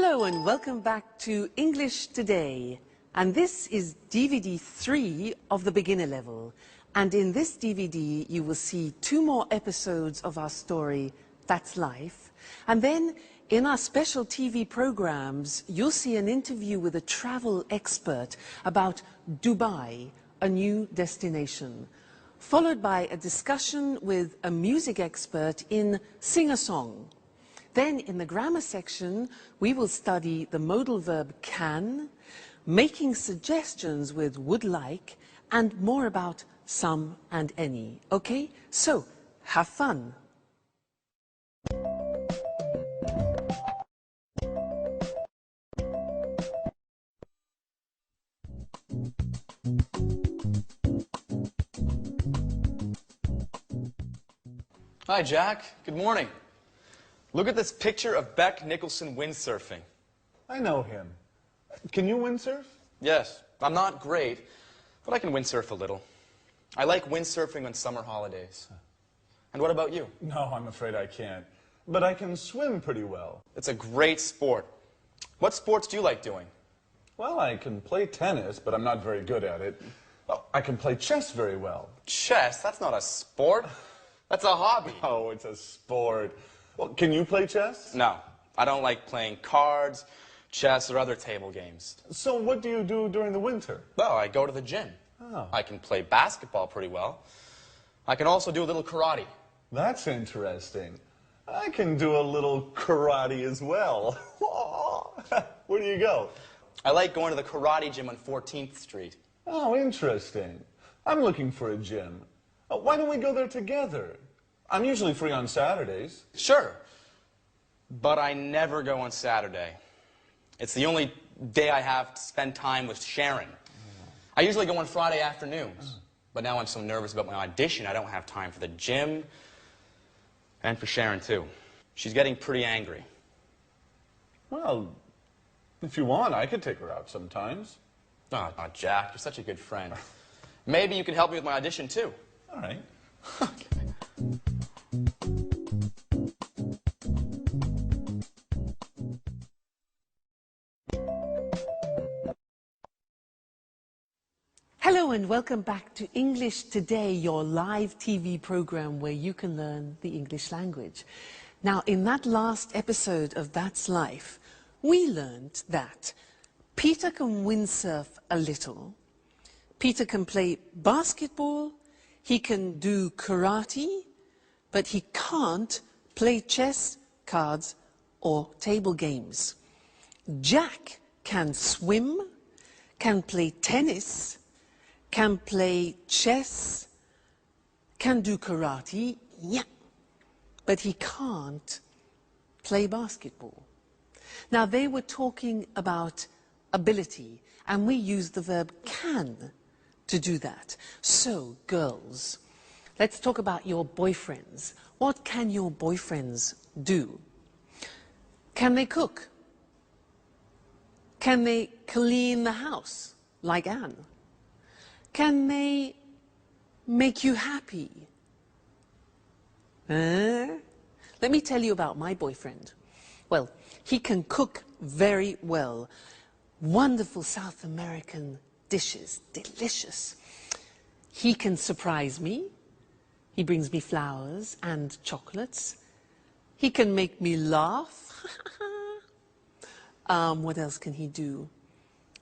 Hello and welcome back to English Today. And this is DVD 3 of the beginner level. And in this DVD you will see 2 more episodes of our story, That's Life. And then in our special TV programs you'll see an interview with a travel expert about Dubai, a new destination, followed by a discussion with a music expert in Sing-a-Song. Then in the grammar section, we will study the modal verb can, making suggestions with would like, and more about some and any. Okay? So, have fun. Hi, Jack. Good morning. Look at this picture of Beck Nicholson windsurfing. I know him. Can you windsurf? Yes, I'm not great, but I can windsurf a little. I like windsurfing on summer holidays. And what about you? No, I'm afraid I can't. But I can swim pretty well. It's a great sport. What sports do you like doing? Well, I can play tennis, but I'm not very good at it. Oh, I can play chess very well. Chess? That's not a sport. That's a hobby. Oh, it's a sport. Well, can you play chess? No, I don't like playing cards, chess, or other table games. So what do you do during the winter? Well, I go to the gym. Oh. I can play basketball pretty well. I can also do a little karate. That's interesting. I can do a little karate as well. Where do you go? I like going to the karate gym on 14th Street. Oh, interesting. I'm looking for a gym. Why don't we go there together? I'm usually free on Saturdays. Sure, but I never go on Saturday. It's the only day I have to spend time with Sharon. I usually go on Friday afternoons, but now I'm so nervous about my audition I don't have time for the gym and for Sharon too. She's getting pretty angry. Well, if you want, I could take her out sometimes. Oh, Jack, you're such a good friend. Maybe you could help me with my audition too. All right. Okay. Hello and welcome back to English Today, your live TV program where you can learn the English language. Now, in that last episode of That's Life, we learned that Peter can windsurf a little, Peter can play basketball, he can do karate, but he can't play chess, cards, or table games. Jack can swim, can play tennis, can play chess, can do karate, yeah, but he can't play basketball. Now, they were talking about ability, and we used the verb can to do that. So, girls, let's talk about your boyfriends. What can your boyfriends do? Can they cook? Can they clean the house, like Anne? Can they make you happy? Let me tell you about my boyfriend. Well, he can cook very well. Wonderful South American dishes, delicious. He can surprise me. He brings me flowers and chocolates. He can make me laugh. What else can he do?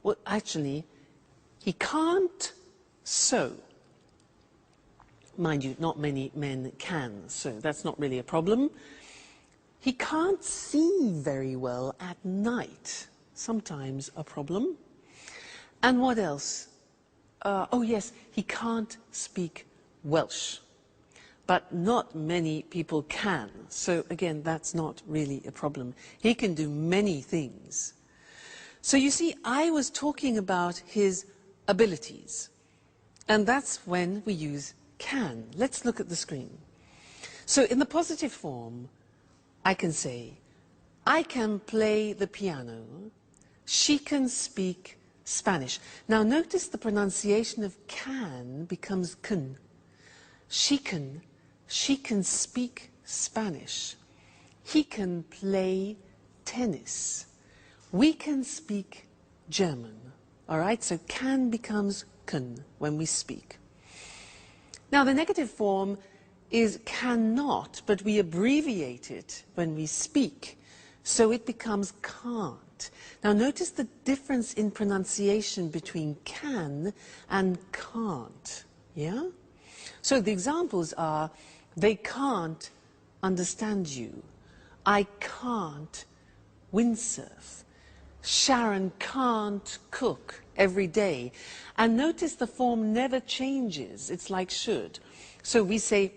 Well, actually, he can't sew. Mind you, not many men can sew. That's not really a problem. He can't see very well at night. Sometimes a problem. And what else? Oh yes, he can't speak Welsh. But not many people can. So again, that's not really a problem. He can do many things. So you see, I was talking about his abilities. And that's when we use can. Let's look at the screen. So in the positive form, I can say, I can play the piano. She can speak Spanish. Now notice the pronunciation of can becomes can. She can speak Spanish. He can play tennis. we can speak German. All right, so can becomes können when we speak. Now the negative form is cannot, but we abbreviate it when we speak, so it becomes can't. Now notice the difference in pronunciation between can and can't, yeah? So the examples are, they can't understand you. I can't windsurf. Sharon can't cook every day. And notice the form never changes. It's like should. So we say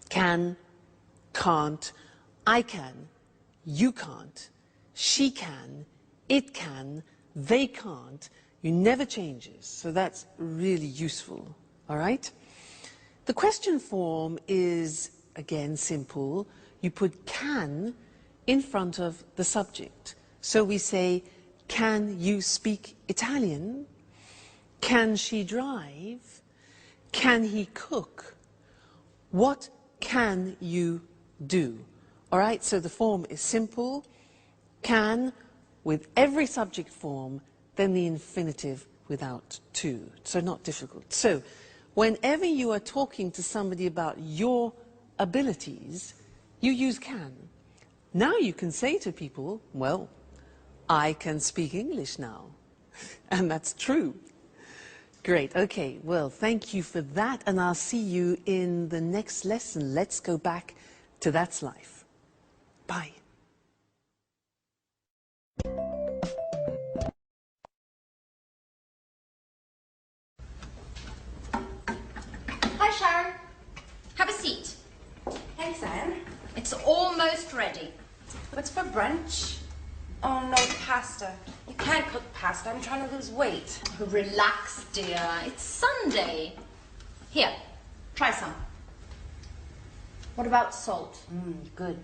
can, can't, I can, you can't, she can, it can, they can't. You never changes. So that's really useful. All right? The question form is, again, simple. You put can in front of the subject. So we say, can you speak Italian? Can she drive? Can he cook? What can you do? All right, so the form is simple. Can with every subject form, then the infinitive without to. So not difficult. So whenever you are talking to somebody about your abilities, you use can. Now you can say to people, well, I can speak English now. And that's true. Great. Okay. Well, thank you for that. And I'll see you in the next lesson. Let's go back to That's Life. Bye. Hi, Sharon. Have a seat. Thanks, Anne. It's almost ready. What's for brunch? Oh, no, pasta. You can't cook pasta. I'm trying to lose weight. Relax, dear. It's Sunday. Here, try some. What about salt? Good.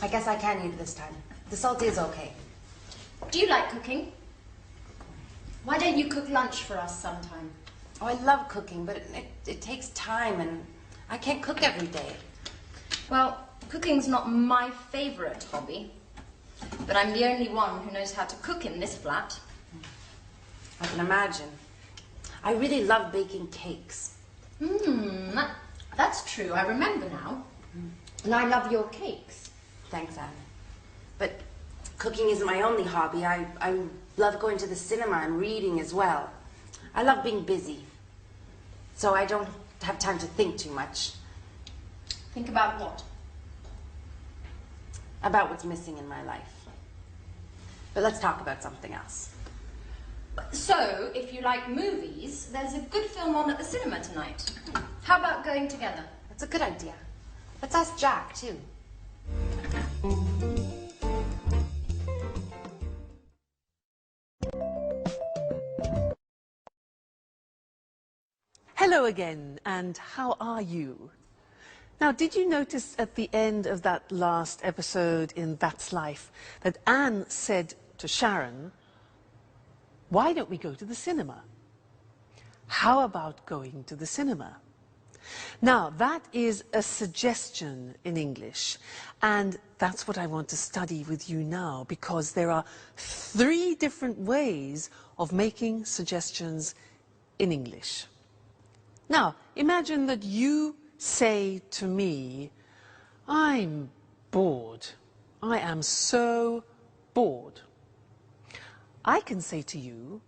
I guess I can eat it this time. The salt is okay. Do you like cooking? Why don't you cook lunch for us sometime? Oh, I love cooking, but it takes time, and I can't cook every day. Well, cooking's not my favorite hobby, but I'm the only one who knows how to cook in this flat. I can imagine. I really love baking cakes. That's true. I remember now. And I love your cakes. Thanks, Anne. But cooking isn't my only hobby. I love going to the cinema and reading as well. I love being busy, so I don't have time to think too much. Think about what? About what's missing in my life. But let's talk about something else. So, if you like movies, there's a good film on at the cinema tonight. How about going together? That's a good idea. Let's ask Jack, too. Hello again, and how are you? Now, did you notice at the end of that last episode in That's Life that Anne said to Sharon, why don't we go to the cinema? How about going to the cinema? Now, that is a suggestion in English, and that's what I want to study with you now, because there are 3 different ways of making suggestions in English. Now, imagine that you say to me, I'm bored. I am so bored. I can say to you,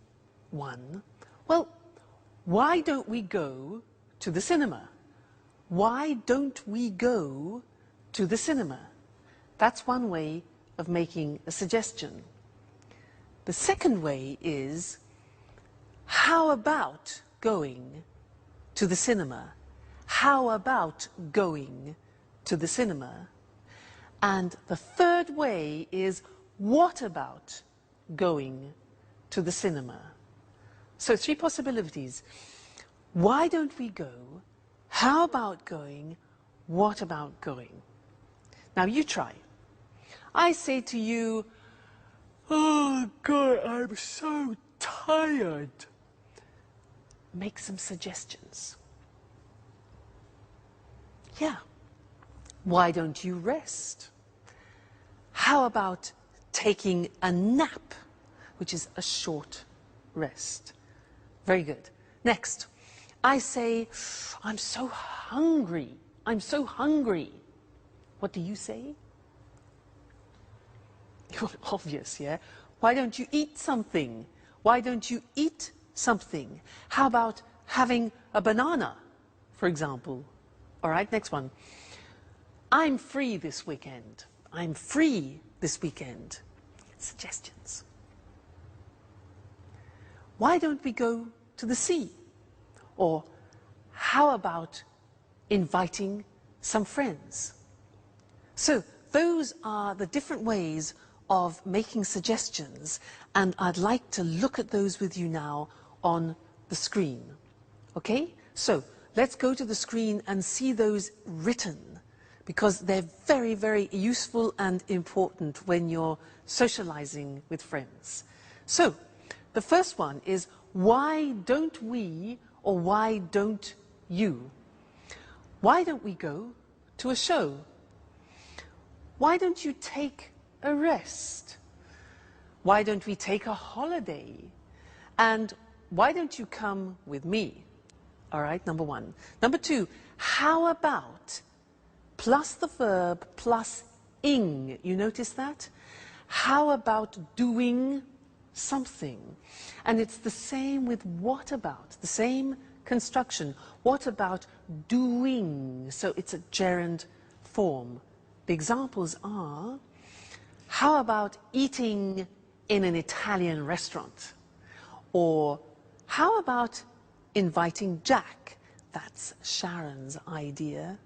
1, well, why don't we go to the cinema? Why don't we go to the cinema? That's one way of making a suggestion. The second way is, how about going to the cinema? How about going to the cinema? And the third way is, what about going to the cinema? So 3 possibilities. Why don't we go? How about going? What about going? Now you try. I say to you, oh God, I'm so tired. Make some suggestions. Yeah. Why don't you rest? How about taking a nap, which is a short rest. Very good. Next, I say, I'm so hungry. I'm so hungry. What do you say? Obvious, yeah? Why don't you eat something? Why don't you eat something? How about having a banana, for example? All right, next one. I'm free this weekend. I'm free this weekend. Suggestions. Why don't we go to the sea? Or how about inviting some friends? So those are the different ways of making suggestions, and I'd like to look at those with you now on the screen. Okay? So let's go to the screen and see those written, because they're very, very useful and important when you're socializing with friends. So the first one is, why don't we, or why don't you? Why don't we go to a show? Why don't you take a rest? Why don't we take a holiday? And why don't you come with me? All right, number one. Number two, how about plus the verb plus ing? You notice that? How about doing something? And it's the same with what about, the same construction. What about doing? So it's a gerund form. The examples are, how about eating in an Italian restaurant? Or how about inviting Jack? That's Sharon's idea.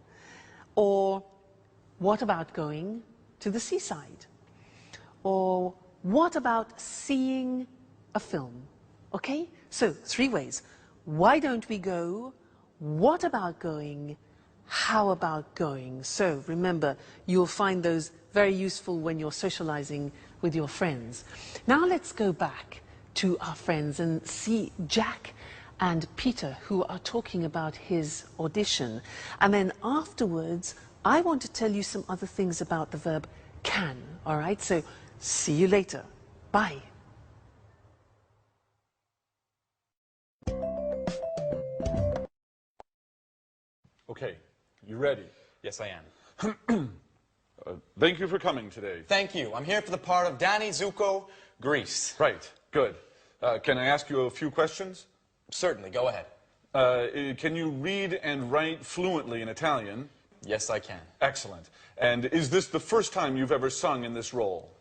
Or what about going to the seaside? Or what about seeing a film? Okay? So, three ways. Why don't we go? What about going? How about going? So, remember, you'll find those very useful when you're socializing with your friends. Now let's go back to our friends and see Jack and Peter, who are talking about his audition. And then afterwards, I want to tell you some other things about the verb can. All right? So, see you later. Bye. Okay, you ready? Yes, I am. Thank you for coming today. Thank you. I'm here for the part of Danny Zuko, Greece. Right, good. Can I ask you a few questions? Certainly, go ahead. Can you read and write fluently in Italian? Yes, I can. Excellent. And is this the first time you've ever sung in this role?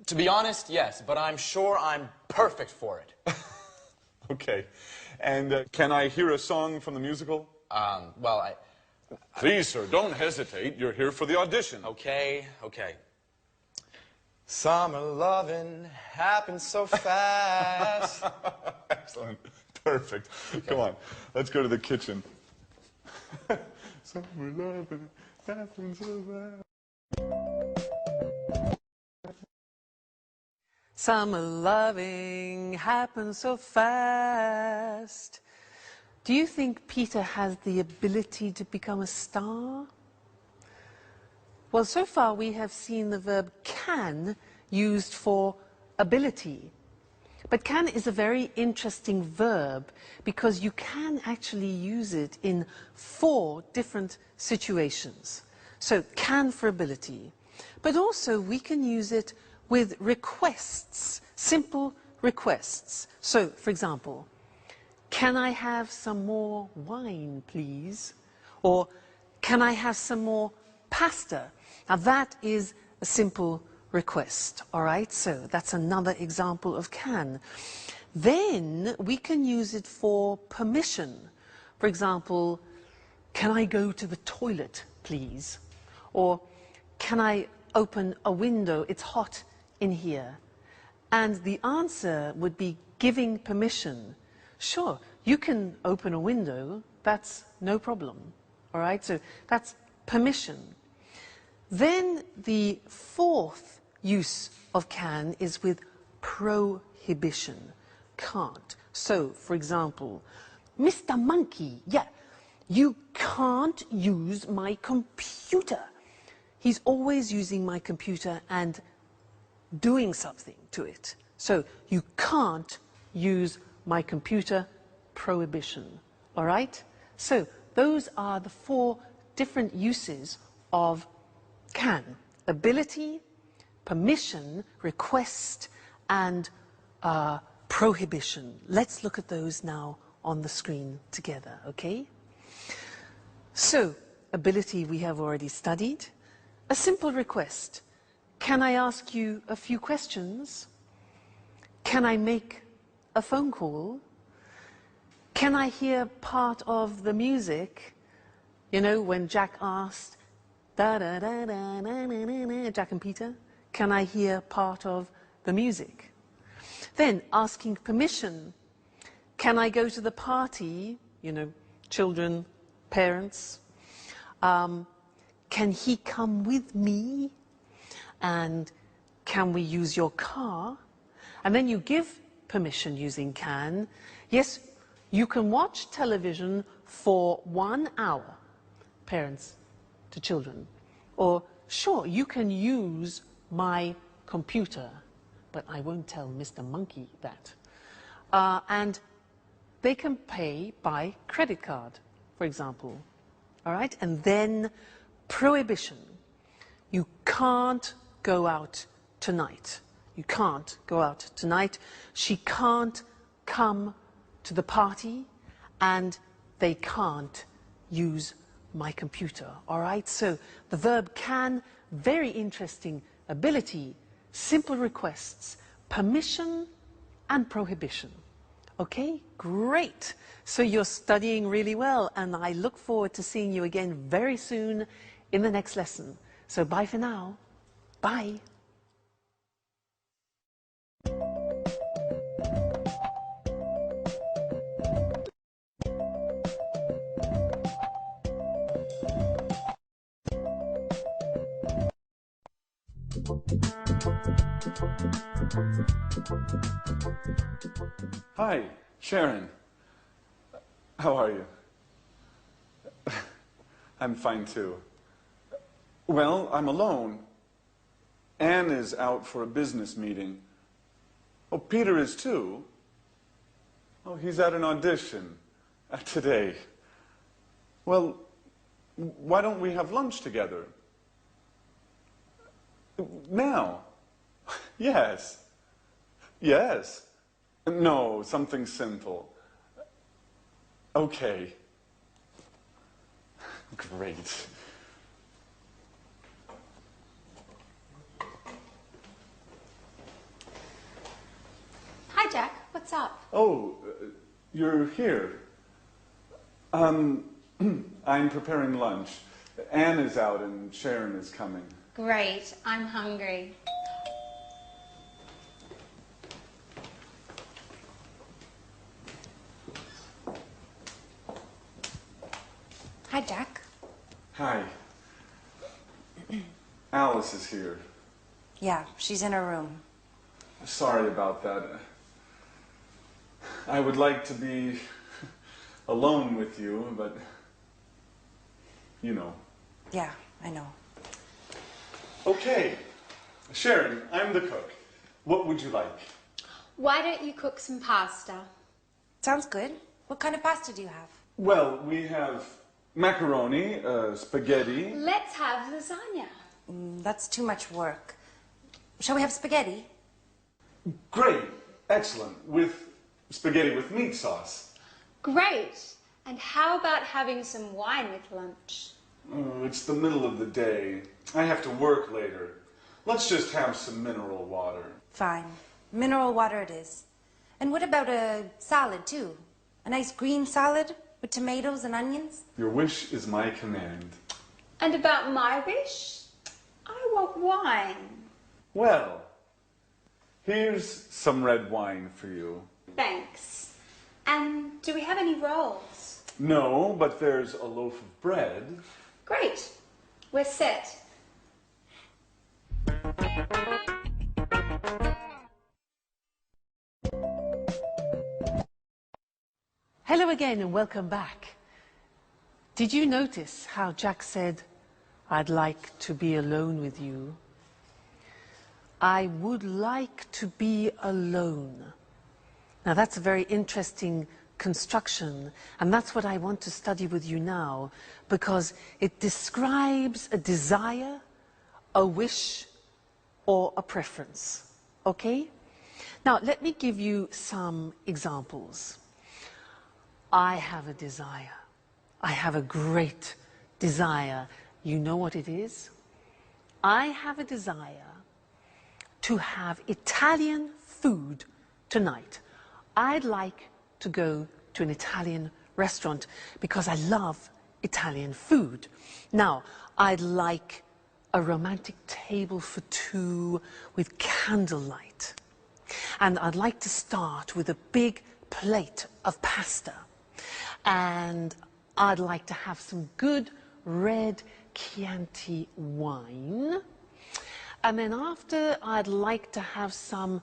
To be honest, yes, but I'm sure I'm perfect for it. Okay. And can I hear a song from the musical? Well, Please, sir, don't hesitate. You're here for the audition. Okay. Summer loving happens so fast. Excellent. Perfect. Come on. Let's go to the kitchen. Summer loving happens so fast. Summer loving happens so fast. Do you think Peter has the ability to become a star? Well, so far we have seen the verb can used for ability. But can is a very interesting verb because you can actually use it in 4 different situations. So can for ability. But also we can use it with requests, simple requests. So, for example, can I have some more wine, please? Or can I have some more pasta? Now that is a simple request, all right? So that's another example of can. Then we can use it for permission. For example, can I go to the toilet, please? Or can I open a window? It's hot in here. And the answer would be giving permission. Sure, you can open a window, that's no problem, all right? So that's permission. Then the 4th use of can is with prohibition, can't. So, for example, Mr. Monkey, yeah, you can't use my computer. He's always using my computer and doing something to it. So you can't use my computer, prohibition. All right? So those are the 4 different uses of can. Ability, permission, request, and prohibition. Let's look at those now on the screen together, okay? So, ability we have already studied. A simple request. Can I ask you a few questions? Can I make a phone call? Can I hear part of the music? You know, when Jack asked, da da da da da da da, Jack and Peter, can I hear part of the music? Then asking permission. Can I go to the party? You know, children, parents. Can he come with me? And can we use your car? And then you give permission using can. Yes, you can watch television for 1 hour, parents to children. Or, sure, you can use my computer, but I won't tell Mr. Monkey that. And they can pay by credit card, for example. All right? And then prohibition. You can't go out tonight. You can't go out tonight. She can't come to the party, and they can't use my computer. All right? So the verb can, very interesting ability, simple requests, permission and prohibition. Okay, great. So you're studying really well, and I look forward to seeing you again very soon in the next lesson. So bye for now. Bye. Hi, Sharon. How are you? I'm fine too. Well, I'm alone. Anne is out for a business meeting. Oh, Peter is too. Oh, he's at an audition today. Well, why don't we have lunch together? Now? Yes. Yes. No, something simple. Okay. Great. Hi, Jack. What's up? Oh, you're here. I'm preparing lunch. Anne is out and Sharon is coming. Great. I'm hungry. Hi, Jack. Hi. Alice is here. Yeah, she's in her room. Sorry about that. I would like to be alone with you, but you know. Yeah, I know. Okay. Sharon, I'm the cook. What would you like? Why don't you cook some pasta? Sounds good. What kind of pasta do you have? Well, we have macaroni, spaghetti. Let's have lasagna. That's too much work. Shall we have spaghetti? Great. Excellent. With spaghetti with meat sauce. Great. And how about having some wine with lunch? Oh, it's the middle of the day. I have to work later. Let's just have some mineral water. Fine. Mineral water it is. And what about a salad, too? A nice green salad with tomatoes and onions? Your wish is my command. And about my wish? I want wine. Well, here's some red wine for you. Thanks. And do we have any rolls? No, but there's a loaf of bread. Great. We're set. Hello again and welcome back. Did you notice how Jack said, I'd like to be alone with you? I would like to be alone. Now that's a very interesting construction, and that's what I want to study with you now, because it describes a desire, a wish, or a preference. Okay? Now let me give you some examples. I have a desire. I have a great desire. You know what it is? I have a desire to have Italian food tonight. I'd like to go to an Italian restaurant because I love Italian food. Now, I'd like a romantic table for two with candlelight. And I'd like to start with a big plate of pasta. And I'd like to have some good red Chianti wine. And then after, I'd like to have some,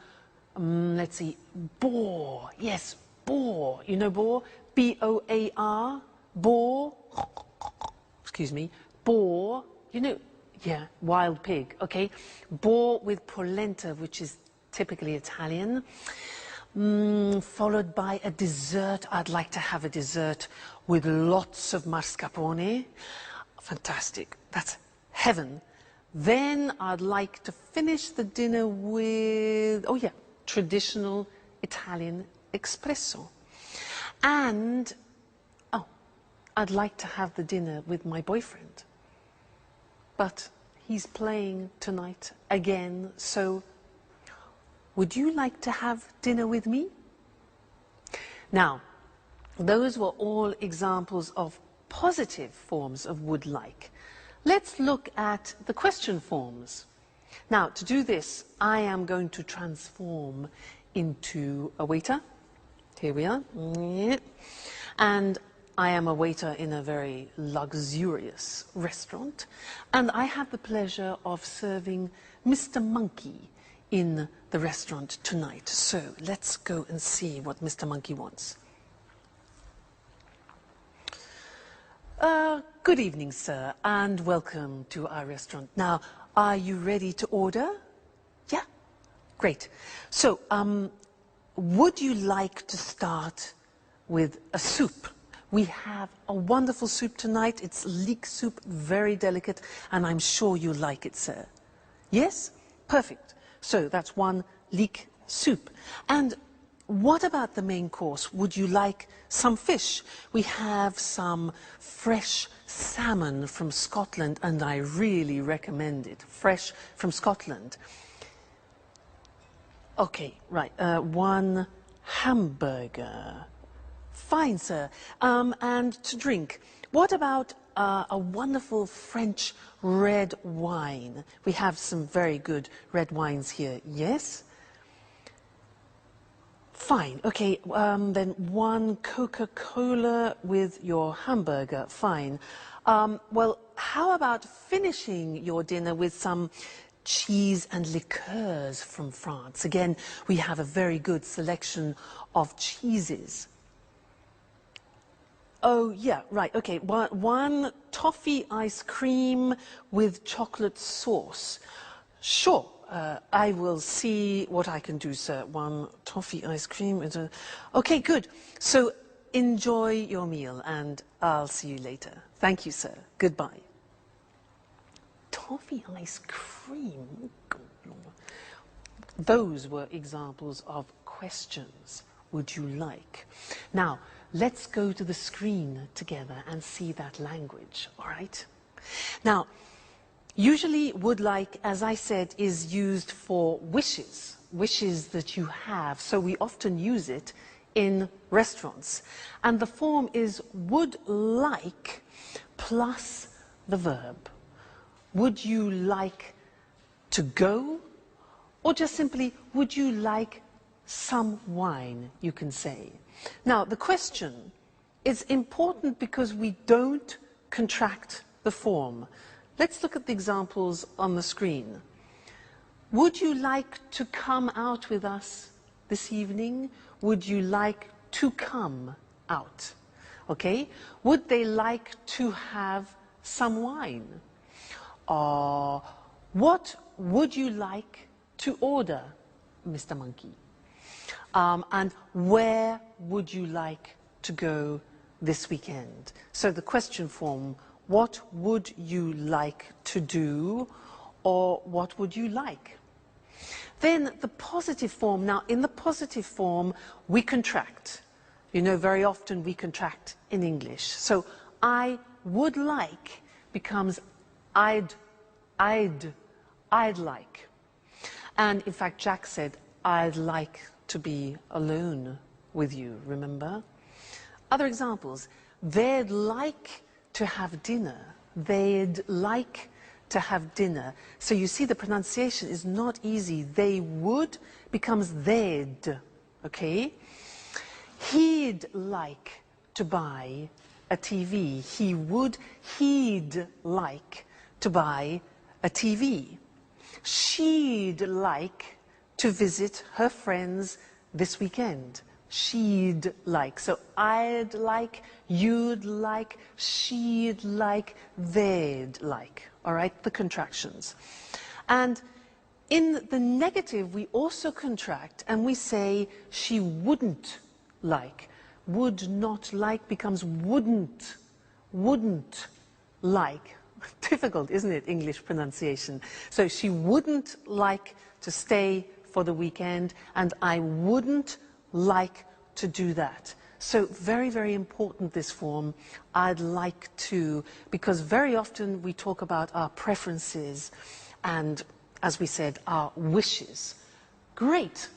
let's see, boar. Yes, boar. You know boar? B-O-A-R. Boar. Excuse me. Boar. You know, yeah, wild pig. Okay. Boar with polenta, which is typically Italian. Followed by a dessert. I'd like to have a dessert with lots of mascarpone. Fantastic. That's heaven. Then I'd like to finish the dinner with, oh yeah, traditional Italian espresso. And, oh, I'd like to have the dinner with my boyfriend. But he's playing tonight again, so would you like to have dinner with me? Now, those were all examples of positive forms of would like. Let's look at the question forms. Now, to do this, I am going to transform into a waiter. Here we are. And I am a waiter in a very luxurious restaurant. And I have the pleasure of serving Mr. Monkey in the restaurant tonight. So let's go and see what Mr. Monkey wants. Good evening, sir, and welcome to our restaurant. Now, are you ready to order? Yeah? Great. So, would you like to start with a soup? We have a wonderful soup tonight. It's leek soup, very delicate, and I'm sure you like it, sir. Yes? Perfect. So, that's one leek soup. And what about the main course? Would you like some fish? We have some fresh salmon from Scotland, and I really recommend it. Fresh from Scotland. Okay, right. One hamburger. Fine, sir. And to drink. What about a wonderful French red wine? We have some very good red wines here. Yes? Fine. Okay, then one Coca-Cola with your hamburger. Fine. Well, how about finishing your dinner with some cheese and liqueurs from France? Again, we have a very good selection of cheeses. Oh, yeah, right. Okay, one toffee ice cream with chocolate sauce. Sure. I will see what I can do, sir. One toffee ice cream. Okay, good. So enjoy your meal, and I'll see you later. Thank you, sir. Goodbye. Toffee ice cream? Those were examples of questions. Would you like? Now, let's go to the screen together and see that language, all right? Now, usually would like, as I said, is used for wishes, wishes that you have. So we often use it in restaurants. And the form is would like plus the verb. Would you like to go? Or just simply, would you like some wine, you can say. Now, the question is important because we don't contract the form. Let's look at the examples on the screen. Would you like to come out with us this evening? Would you like to come out? Okay? Would they like to have some wine? What would you like to order, Mr. Monkey? And where would you like to go this weekend? So the question form, what would you like to do, or what would you like? Then the positive form. Now, in the positive form, we contract. You know, very often we contract in English. So I would like becomes I'd like. And in fact, Jack said, I'd like to be alone with you, remember? Other examples, they'd like to have dinner. They'd like to have dinner. So you see the pronunciation is not easy. They would becomes they'd, okay? He'd like to buy a TV. He'd like to buy a TV. She'd like to visit her friends this weekend. She'd like. So I'd like, you'd like, she'd like, they'd like. All right, the contractions. And in the negative, we also contract and we say she wouldn't like. Would not like becomes wouldn't like. Difficult, isn't it, English pronunciation? So she wouldn't like to stay for the weekend, and I wouldn't like to do that. So very, very important, this form, I'd like to, because very often we talk about our preferences and, as we said, our wishes. Great.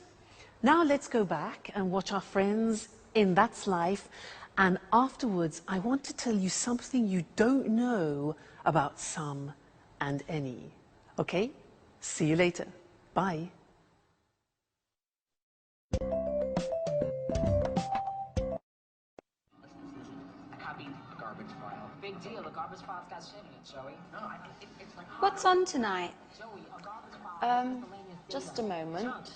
Now let's go back and watch our friends in That's Life, and afterwards I want to tell you something you don't know about some and any. Okay? See you later. Bye. Big deal. The garbage file's got shit in it, Joey. No, it's like... What's on tonight? Just a moment.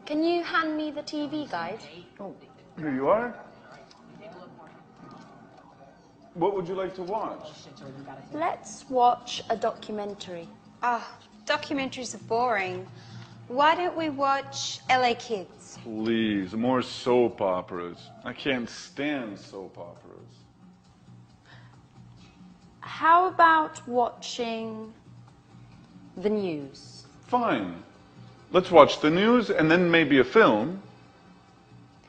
Can you hand me the TV guide? Oh, here you are. What would you like to watch? Let's watch a documentary. Documentaries are boring. Why don't we watch LA Kids? Please, more soap operas. I can't stand soap operas. How about watching the news? Fine. Let's watch the news and then maybe a film.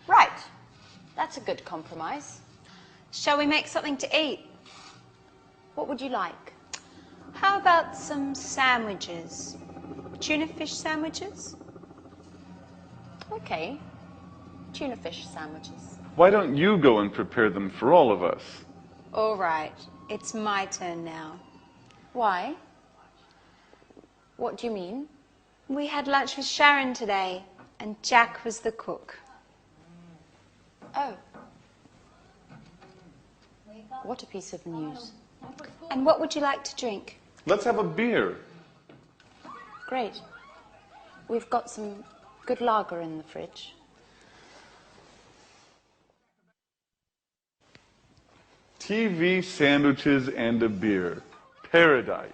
Right. That's a good compromise. Shall we make something to eat? What would you like? How about some sandwiches? Tuna fish sandwiches? Okay. Tuna fish sandwiches. Why don't you go and prepare them for all of us? All right. It's my turn now. Why? What do you mean? We had lunch with Sharon today, and Jack was the cook. Oh. What a piece of news. And what would you like to drink? Let's have a beer. Great. We've got some good lager in the fridge. TV, sandwiches, and a beer. Paradise.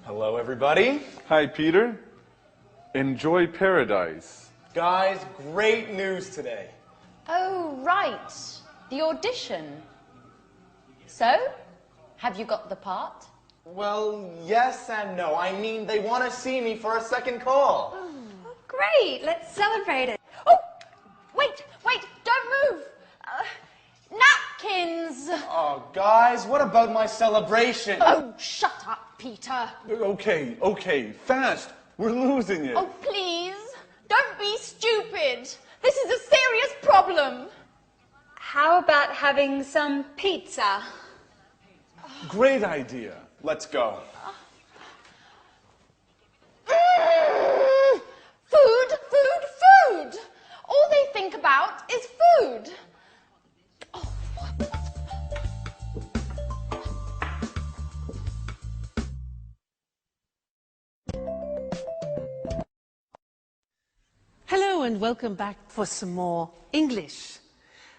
Hello, everybody. Hi, Peter. Enjoy paradise. Guys, great news today. Oh, right. The audition. So, have you got the part? Well, yes and no. I mean, they want to see me for a second call. Oh, great. Let's celebrate it. Oh, wait, don't move. Napkins. Oh, guys, what about my celebration? Oh, shut up, Peter. Okay, fast. We're losing it. Oh, please, don't be stupid. This is a serious problem. How about having some pizza? Great idea. Let's go. Food. All they think about is food. Hello and welcome back for some more English.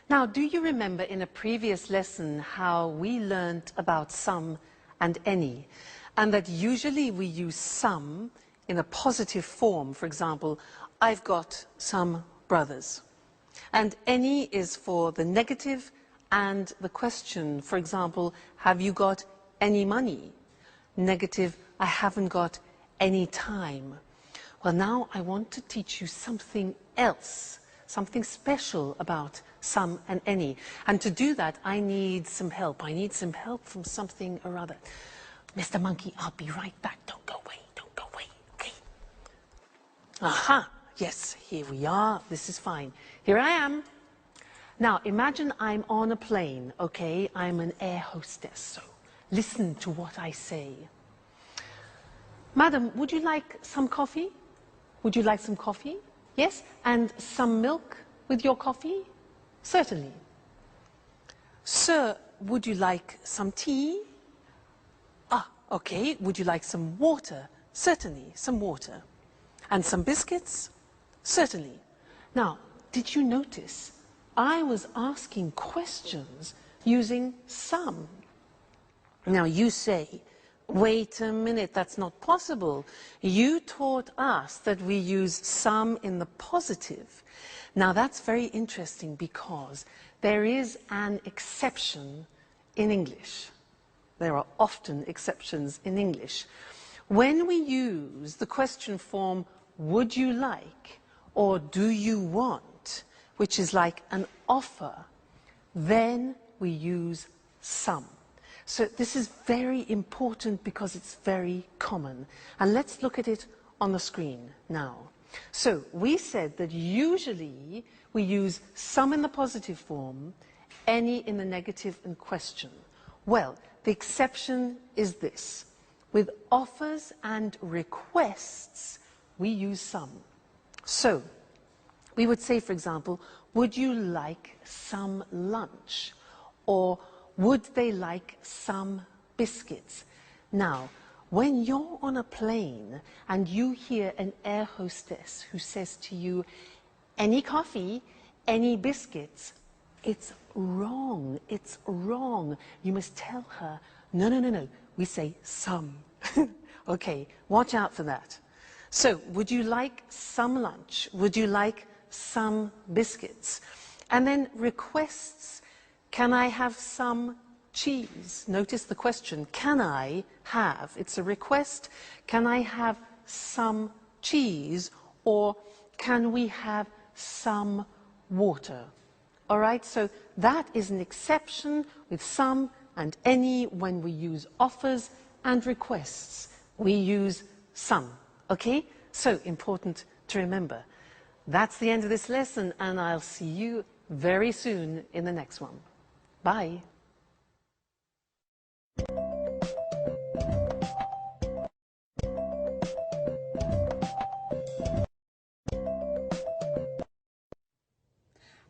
Now, do you remember in a previous lesson how we learned about some and any? and that usually we use some in a positive form. For example, I've got some brothers. And any is for the negative and the question. For example, have you got any money? Negative, I haven't got any time. Well, now I want to teach you something else, something special about some and any. And to do that, I need some help. I need some help from something or other. Mr. Monkey, I'll be right back. Don't go away. Don't go away. Okay. Aha. Yes, here we are. This is fine. Here I am. Now, imagine I'm on a plane, okay? I'm an air hostess, so listen to what I say. Madam, would you like some coffee? Would you like some coffee? Yes? And some milk with your coffee? Certainly. Sir, would you like some tea? Ah, okay. Would you like some water? Certainly, some water. And some biscuits? Certainly. Now, did you notice I was asking questions using some? Now you say, wait a minute, that's not possible. You taught us that we use some in the positive. Now that's very interesting because there is an exception in English. There are often exceptions in English. When we use the question form, would you like, or do you want, which is like an offer, then we use some. So this is very important because it's very common. And let's look at it on the screen now. So we said that usually we use some in the positive form, any in the negative and question. Well, the exception is this. With offers and requests, we use some. So we would say, for example, would you like some lunch? Or would they like some biscuits? Now, when you're on a plane and you hear an air hostess who says to you, any coffee, any biscuits, it's wrong. It's wrong. You must tell her, no, no, no, no. We say some. Okay, watch out for that. So, would you like some lunch? Would you like some biscuits? And then requests, can I have some cheese? Notice the question, can I have? It's a request. Can I have some cheese? Or can we have some water? All right, so that is an exception with some and any when we use offers and requests. We use some, okay? So important to remember. That's the end of this lesson, and I'll see you very soon in the next one. Bye.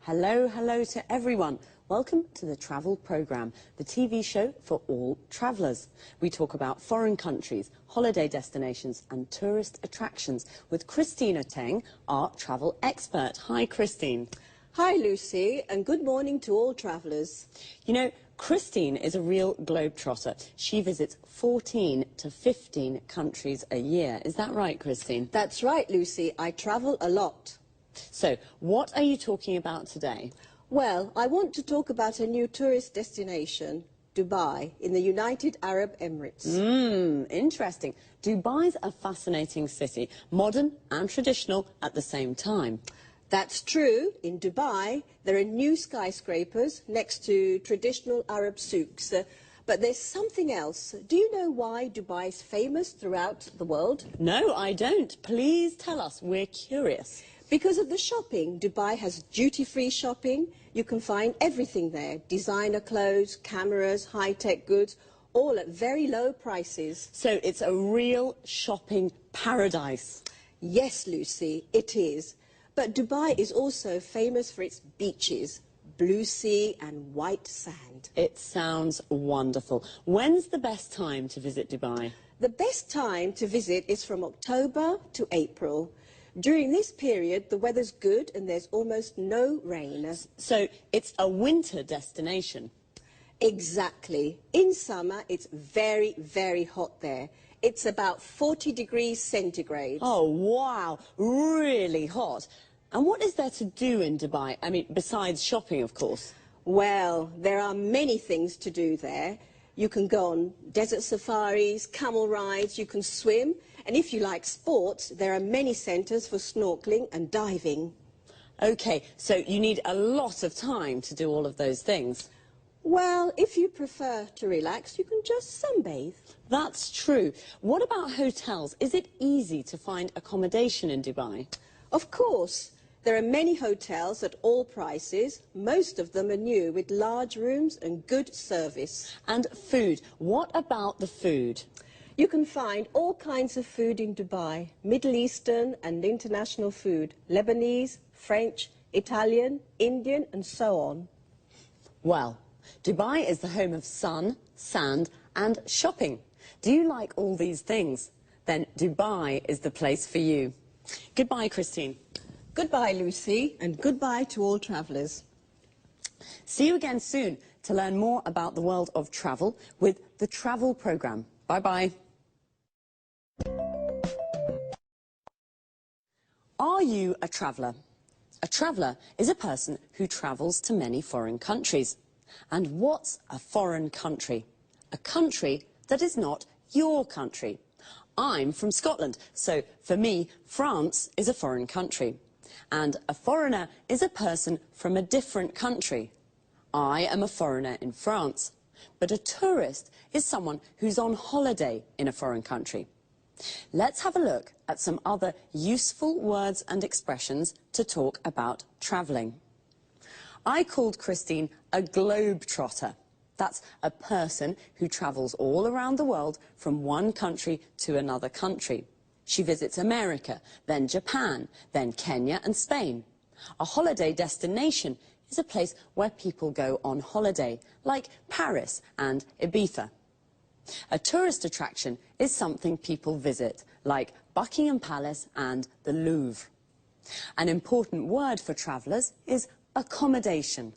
Hello, hello to everyone. Welcome to the Travel Programme, the TV show for all travellers. We talk about foreign countries, holiday destinations and tourist attractions with Christina Teng, our travel expert. Hi, Christine. Hi, Lucy, and good morning to all travellers. You know, Christine is a real globetrotter. She visits 14 to 15 countries a year. Is that right, Christine? That's right, Lucy. I travel a lot. So, what are you talking about today? Well, I want to talk about a new tourist destination, Dubai, in the United Arab Emirates. Interesting. Dubai's a fascinating city, modern and traditional at the same time. That's true. In Dubai, there are new skyscrapers next to traditional Arab souks. But there's something else. Do you know why Dubai is famous throughout the world? No, I don't. Please tell us. We're curious. Because of the shopping. Dubai has duty-free shopping. You can find everything there. Designer clothes, cameras, high-tech goods, all at very low prices. So it's a real shopping paradise. Yes, Lucy, it is. But Dubai is also famous for its beaches, blue sea and white sand. It sounds wonderful. When's the best time to visit Dubai? The best time to visit is from October to April. During this period, the weather's good and there's almost no rain. So it's a winter destination. Exactly. In summer, it's very, very hot there. It's about 40 degrees centigrade. Oh, wow. Really hot. And what is there to do in Dubai? I mean, besides shopping, of course. Well, there are many things to do there. You can go on desert safaris, camel rides, you can swim. And if you like sports, there are many centres for snorkeling and diving. OK, so you need a lot of time to do all of those things. Well, if you prefer to relax, you can just sunbathe. That's true. What about hotels? Is it easy to find accommodation in Dubai? Of course. There are many hotels at all prices. Most of them are new, with large rooms and good service. And food. What about the food? You can find all kinds of food in Dubai. Middle Eastern and international food. Lebanese, French, Italian, Indian and so on. Well, Dubai is the home of sun, sand and shopping. Do you like all these things? Then Dubai is the place for you. Goodbye, Christine. Goodbye, Lucy, and goodbye to all travellers. See you again soon to learn more about the world of travel with the Travel Programme. Bye-bye. Are you a traveller? A traveller is a person who travels to many foreign countries. And what's a foreign country? A country that is not your country. I'm from Scotland, so for me, France is a foreign country. And a foreigner is a person from a different country. I am a foreigner in France, but a tourist is someone who's on holiday in a foreign country. Let's have a look at some other useful words and expressions to talk about travelling. I called Christine a globe-trotter. That's a person who travels all around the world from one country to another country. She visits America, then Japan, then Kenya and Spain. A holiday destination is a place where people go on holiday, like Paris and Ibiza. A tourist attraction is something people visit, like Buckingham Palace and the Louvre. An important word for travellers is accommodation.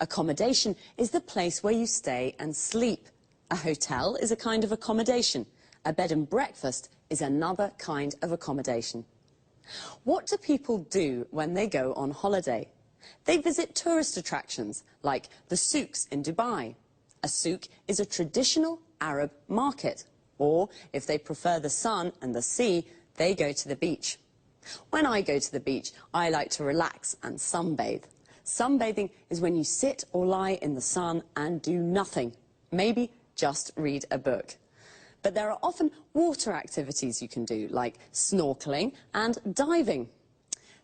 Accommodation is the place where you stay and sleep. A hotel is a kind of accommodation. A bed and breakfast is another kind of accommodation. What do people do when they go on holiday? They visit tourist attractions, like the souks in Dubai. A souk is a traditional Arab market. Or, if they prefer the sun and the sea, they go to the beach. When I go to the beach, I like to relax and sunbathe. Sunbathing is when you sit or lie in the sun and do nothing. Maybe just read a book. But there are often water activities you can do, like snorkeling and diving.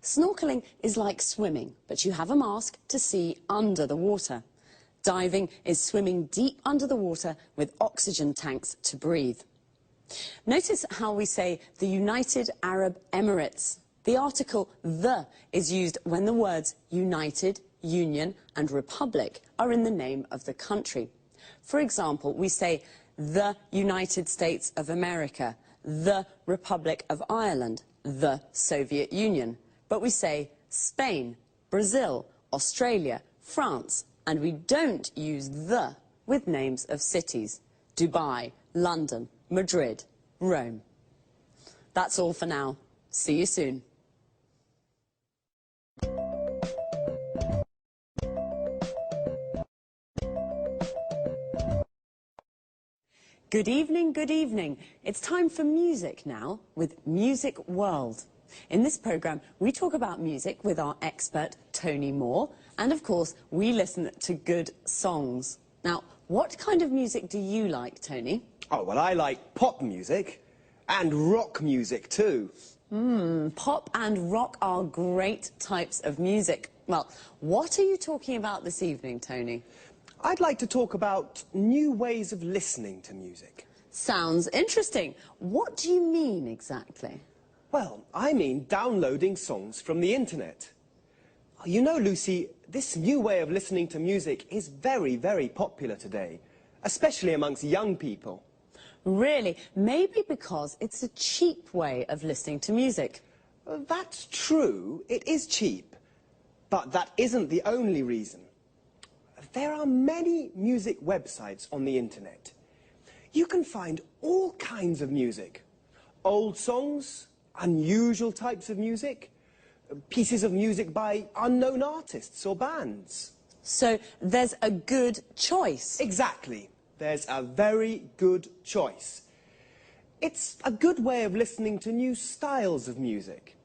Snorkeling is like swimming, but you have a mask to see under the water. Diving is swimming deep under the water with oxygen tanks to breathe. Notice how we say the United Arab Emirates. The article the is used when the words United, Union and Republic are in the name of the country. For example, we say the United States of America, the Republic of Ireland, the Soviet Union. But we say Spain, Brazil, Australia, France, and we don't use the with names of cities. Dubai, London, Madrid, Rome. That's all for now. See you soon. Good evening, good evening. It's time for music now with Music World. In this programme, we talk about music with our expert, Tony Moore, and of course, we listen to good songs. Now, what kind of music do you like, Tony? Oh, well, I like pop music and rock music too. Pop and rock are great types of music. Well, what are you talking about this evening, Tony? I'd like to talk about new ways of listening to music. Sounds interesting. What do you mean exactly? Well, I mean downloading songs from the internet. You know, Lucy, this new way of listening to music is very, very popular today, especially amongst young people. Really? Maybe because it's a cheap way of listening to music. That's true, it is cheap, but that isn't the only reason. there are many music websites on the internet. You can find all kinds of music. Old songs, unusual types of music, pieces of music by unknown artists or bands. So there's a good choice. Exactly. There's a very good choice. It's a good way of listening to new styles of music.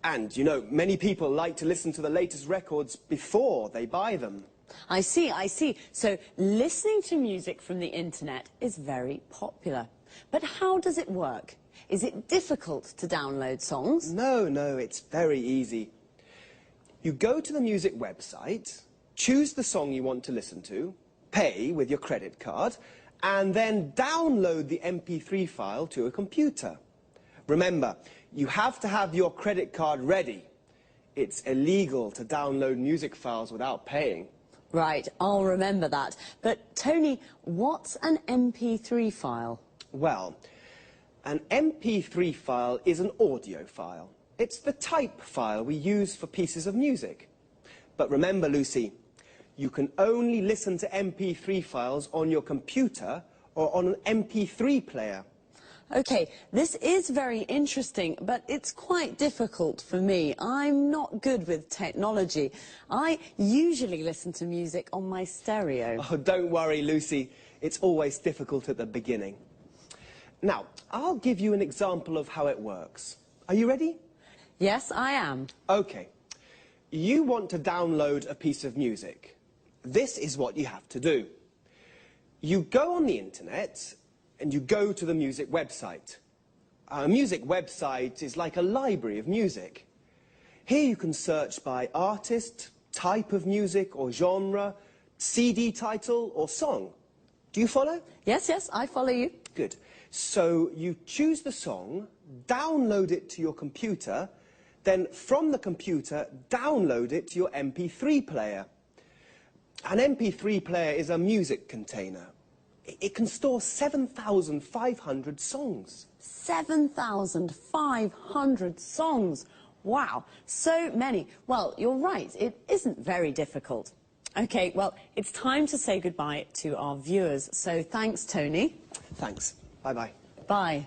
And, you know, many people like to listen to the latest records before they buy them. I see, I see. So listening to music from the internet is very popular. But how does it work? Is it difficult to download songs? No, it's very easy. You go to the music website, choose the song you want to listen to, pay with your credit card, and then download the MP3 file to a computer. Remember, you have to have your credit card ready. It's illegal to download music files without paying. Right, I'll remember that. But, Tony, what's an MP3 file? Well, an MP3 file is an audio file. It's the type file we use for pieces of music. But remember, Lucy, you can only listen to MP3 files on your computer or on an MP3 player. OK, this is very interesting, but it's quite difficult for me. I'm not good with technology. I usually listen to music on my stereo. Oh, don't worry, Lucy. It's always difficult at the beginning. Now, I'll give you an example of how it works. Are you ready? Yes, I am. OK. You want to download a piece of music. This is what you have to do. You go on the internet and you go to the music website. A music website is like a library of music. Here you can search by artist, type of music or genre, CD title or song. Do you follow? Yes, I follow you. Good. So you choose the song, download it to your computer, then from the computer, download it to your MP3 player. An MP3 player is a music container. It can store 7,500 songs. 7,500 songs. Wow, so many. Well, you're right, it isn't very difficult. OK, well, it's time to say goodbye to our viewers. So thanks, Tony. Thanks. Bye-bye. Bye.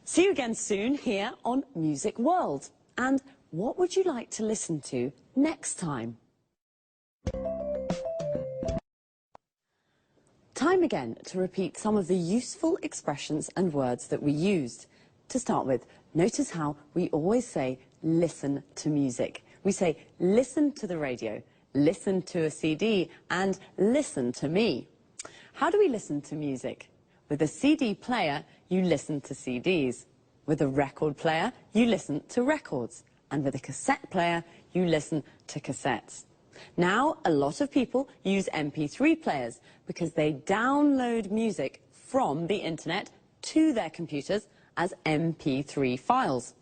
See you again soon here on Music World. And what would you like to listen to next time? Time again to repeat some of the useful expressions and words that we used. To start with, notice how we always say listen to music. We say listen to the radio, listen to a CD, and listen to me. How do we listen to music? With a CD player, you listen to CDs. With a record player, you listen to records. And with a cassette player, you listen to cassettes. Now, a lot of people use MP3 players because they download music from the internet to their computers as MP3 files.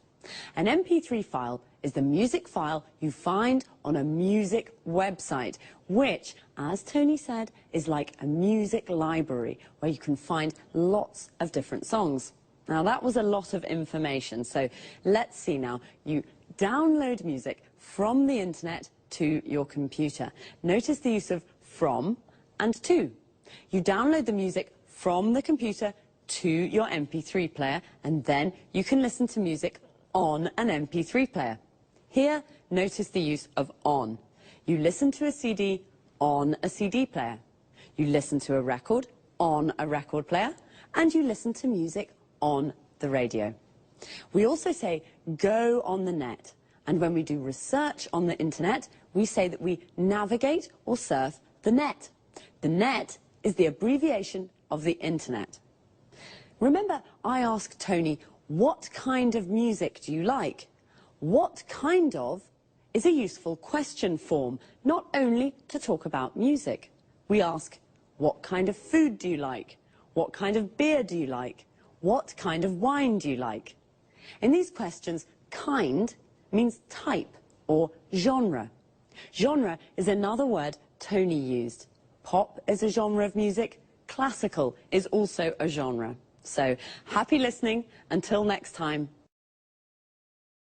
An MP3 file is the music file you find on a music website, which, as Tony said, is like a music library where you can find lots of different songs. Now, that was a lot of information, so let's see now. You download music from the internet to your computer. Notice the use of from and to. You download the music from the computer to your MP3 player, and then you can listen to music on an MP3 player. Here, notice the use of on. You listen to a CD on a CD player. You listen to a record on a record player, and you listen to music on the radio. We also say go on the net. And when we do research on the internet, we say that we navigate or surf the net. The net is the abbreviation of the internet. Remember, I asked Tony, what kind of music do you like? What kind of is a useful question form, not only to talk about music. We ask, what kind of food do you like? What kind of beer do you like? What kind of wine do you like? In these questions, kind means type or genre. Genre is another word Tony used. Pop is a genre of music. Classical is also a genre. So, happy listening. Until next time.